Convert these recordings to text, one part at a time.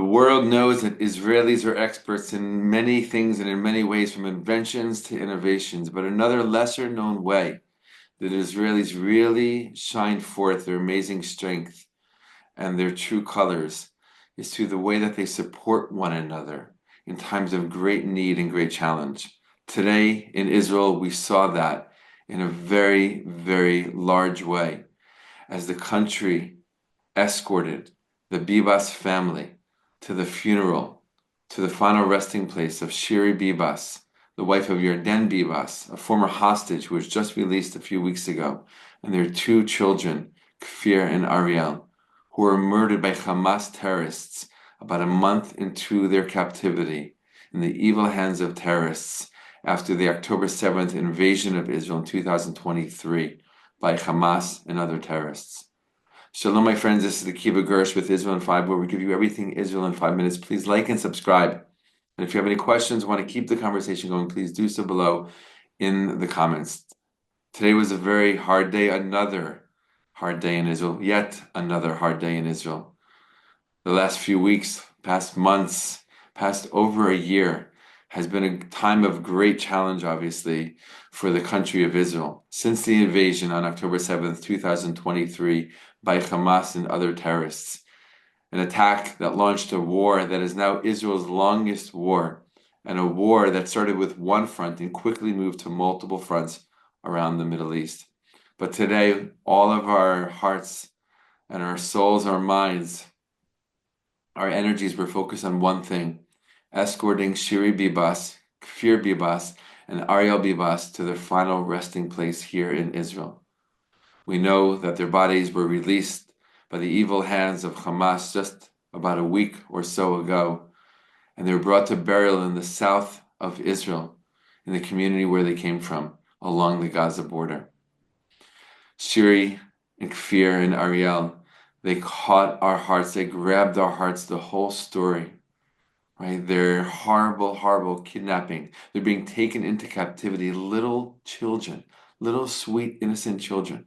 The world knows that Israelis are experts in many things and in many ways, from inventions to innovations. But another lesser known way that Israelis really shine forth their amazing strength and their true colors is through the way that they support one another in times of great need and great challenge. Today in Israel, we saw that in a very, very large way as the country escorted the Bibas family to the funeral, to the final resting place of Shiri Bibas, the wife of Yarden Bibas, a former hostage who was just released a few weeks ago, and their two children, Kfir and Ariel, who were murdered by Hamas terrorists about a month into their captivity in the evil hands of terrorists after the October 7th invasion of Israel in 2023 by Hamas and other terrorists. Shalom, my friends. This is the Kiva Gersh with Israel in 5, where we give you everything Israel in 5 minutes. Please like and subscribe. And if you have any questions, want to keep the conversation going, please do so below in the comments. Today was a very hard day, another hard day in Israel, yet another hard day in Israel. The last few weeks, past months, past over a year, has been a time of great challenge, obviously, for the country of Israel. Since the invasion on October 7th, 2023, by Hamas and other terrorists, an attack that launched a war that is now Israel's longest war, and a war that started with one front and quickly moved to multiple fronts around the Middle East. But today, all of our hearts and our souls, our minds, our energies were focused on one thing: escorting Shiri Bibas, Kfir Bibas, and Ariel Bibas to their final resting place here in Israel. We know that their bodies were released by the evil hands of Hamas just about a week or so ago, and they were brought to burial in the south of Israel, in the community where they came from, along the Gaza border. Shiri and Kfir and Ariel, they caught our hearts, they grabbed our hearts, the whole story, right? Their horrible, horrible kidnapping. They're being taken into captivity, little children, little sweet, innocent children.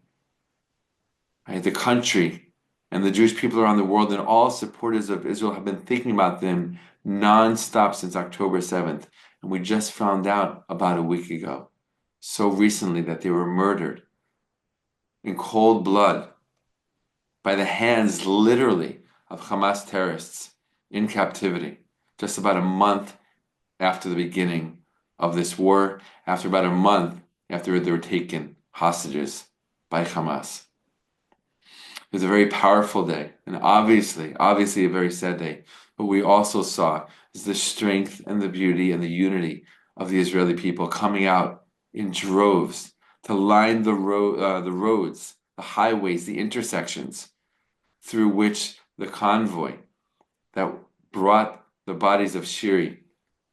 Right? The country and the Jewish people around the world and all supporters of Israel have been thinking about them non-stop since October 7th. And we just found out about a week ago, so recently, that they were murdered in cold blood by the hands, literally, of Hamas terrorists in captivity, just about a month after the beginning of this war, after about a month after they were taken hostages by Hamas. It was a very powerful day, and obviously a very sad day. But we also saw is the strength and the beauty and the unity of the Israeli people coming out in droves to line the roads, the highways, the intersections through which the convoy that brought the bodies of Shiri,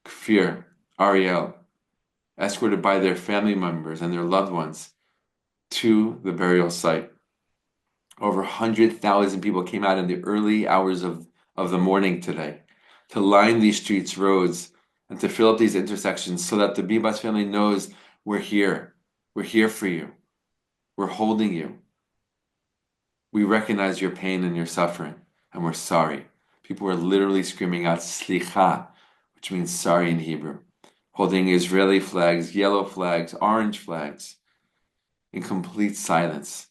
Kfir, Ariel, escorted by their family members and their loved ones to the burial site. Over 100,000 people came out in the early hours of the morning today to line these streets, roads, and to fill up these intersections so that the Bibas family knows we're here. We're here for you. We're holding you. We recognize your pain and your suffering, and we're sorry. People were literally screaming out slicha, which means sorry in Hebrew, holding Israeli flags, yellow flags, orange flags, in complete silence,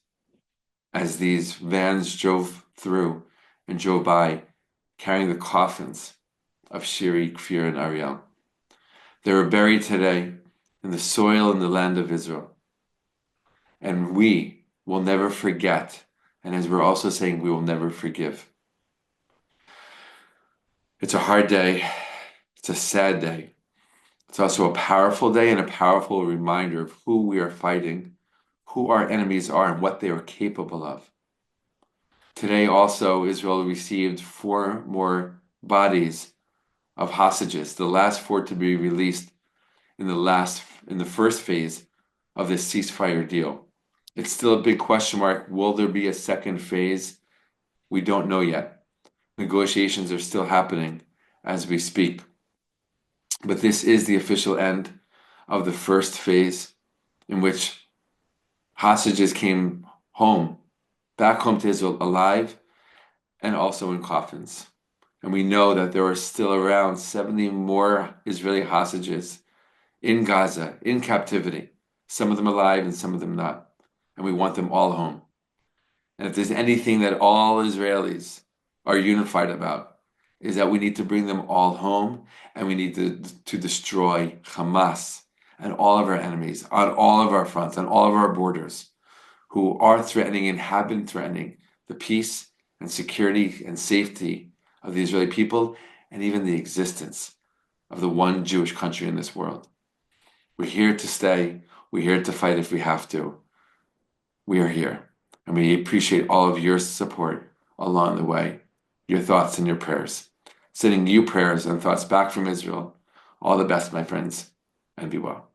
as these vans drove through and drove by, carrying the coffins of Shiri, Kfir, and Ariel. They were buried today in the soil in the land of Israel. And we will never forget, and as we're also saying, we will never forgive. It's a hard day. It's a sad day. It's also a powerful day and a powerful reminder of who we are fighting, who our enemies are, and what they are capable of. Today also, Israel received 4 more bodies of hostages, the last 4 to be released in the first phase of this ceasefire deal. It's still a big question mark. Will there be a second phase? We don't know yet. Negotiations are still happening as we speak. But this is the official end of the first phase, in which hostages came home, back home to Israel, alive and also in coffins. And we know that there are still around 70 more Israeli hostages in Gaza, in captivity, some of them alive and some of them not. And we want them all home. And if there's anything that all Israelis are unified about, is that we need to bring them all home and we need to destroy Hamas and all of our enemies on all of our fronts, on all of our borders, who are threatening and have been threatening the peace and security and safety of the Israeli people and even the existence of the one Jewish country in this world. We're here to stay. We're here to fight if we have to. We are here. And we appreciate all of your support along the way, your thoughts and your prayers. Sending you prayers and thoughts back from Israel. All the best, my friends, and be well.